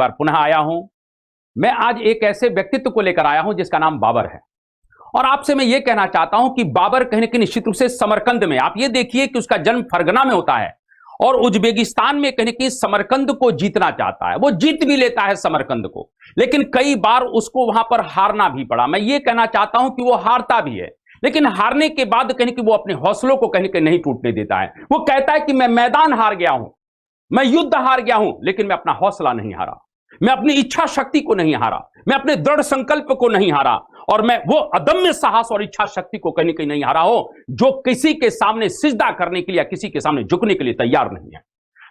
बार पुनः आया हूं। मैं आज एक ऐसे व्यक्तित्व को लेकर आया हूं जिसका नाम बाबर है, और आपसे मैं यह कहना चाहता हूं कि बाबर कहीं ना कहीं निश्चित रूप से समरकंद में, आप ये देखिए कि उसका जन्म फरगना में होता है और उज्बेकिस्तान में कहीं ना कहीं समरकंद को जीतना चाहता है। वो जीत भी लेता है समरकंद को, लेकिन कई बार उसको वहां पर हारना भी पड़ा। मैं ये कहना चाहता हूं कि वो हारता भी है, लेकिन हारने के बाद कहीं कि वो अपने हौसलों को कहीं नहीं टूटने देता है। वो कहता है कि मैं मैदान हार गया हूं, मैं युद्ध हार गया हूं, लेकिन मैं अपना हौसला नहीं हारा, मैं अपनी इच्छा शक्ति को नहीं हारा, मैं अपने दृढ़ संकल्प को नहीं हारा, और मैं वो अदम्य साहस और इच्छा शक्ति को कहीं नहीं हारा हो जो किसी के सामने सिजदा करने के लिए या किसी के सामने झुकने के लिए तैयार नहीं है।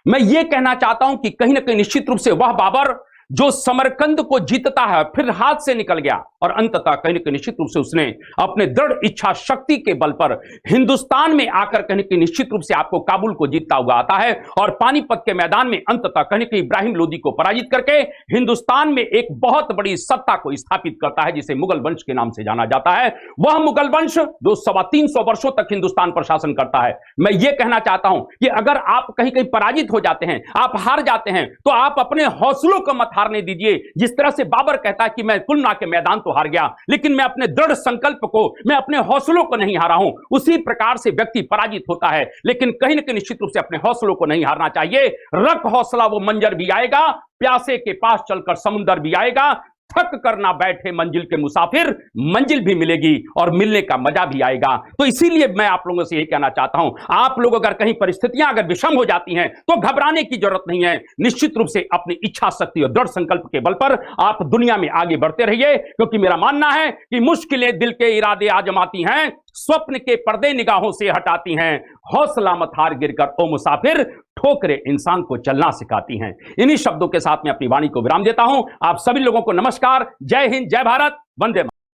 मैं ये कहना चाहता हूं कि कहीं ना कहीं निश्चित रूप से वह बाबर जो समरकंद को जीतता है, फिर हाथ से निकल गया और अंततः कहीं ना कहीं निश्चित रूप से उसने अपने दृढ़ इच्छा शक्ति के बल पर हिंदुस्तान में आकर कहीं कि निश्चित रूप से आपको काबुल को जीतता हुआ आता है और पानीपत के मैदान में अंततः कहीं कि इब्राहिम लोदी को पराजित करके हिंदुस्तान में एक बहुत बड़ी सत्ता को स्थापित करता है जिसे मुगल वंश के नाम से जाना जाता है। वह मुगल वंश जो 350 वर्षों तक हिंदुस्तान पर शासन करता है। मैं ये कहना चाहता हूं कि अगर आप कहीं कहीं पराजित हो जाते हैं, आप हार जाते हैं, तो आप अपने हौसलों को मत हारने दीजिए। जिस तरह से बाबर कहता है कि मैं कुलना के मैदान तो हार गया, लेकिन मैं अपने दृढ़ संकल्प को, मैं अपने हौसलों को नहीं हारा हूं। उसी प्रकार से व्यक्ति पराजित होता है, लेकिन कहीं न कहीं निश्चित रूप से अपने हौसलों को नहीं हारना चाहिए। रख हौसला वो मंजर भी आएगा, प्यासे के पास चलकर समुंदर भी आएगा, थक कर ना बैठे मंजिल के मुसाफिर, मंजिल भी मिलेगी और मिलने का मजा भी आएगा। तो इसीलिए मैं आप लोगों से यही कहना चाहता हूं, आप लोग अगर कहीं परिस्थितियां अगर विषम हो जाती हैं तो घबराने की जरूरत नहीं है। निश्चित रूप से अपनी इच्छा शक्ति और दृढ़ संकल्प के बल पर आप दुनिया में आगे बढ़ते रहिए, क्योंकि मेरा मानना है कि मुश्किलें दिल के इरादे आजमाती हैं, स्वप्न के पर्दे निगाहों से हटाती हैं, हौसला मत हार गिरकर ओ मुसाफिर, ठोकरें इंसान को चलना सिखाती हैं। इन्हीं शब्दों के साथ मैं अपनी वाणी को विराम देता हूं। आप सभी लोगों को नमस्कार, जय हिंद, जय भारत, वंदे मातरम।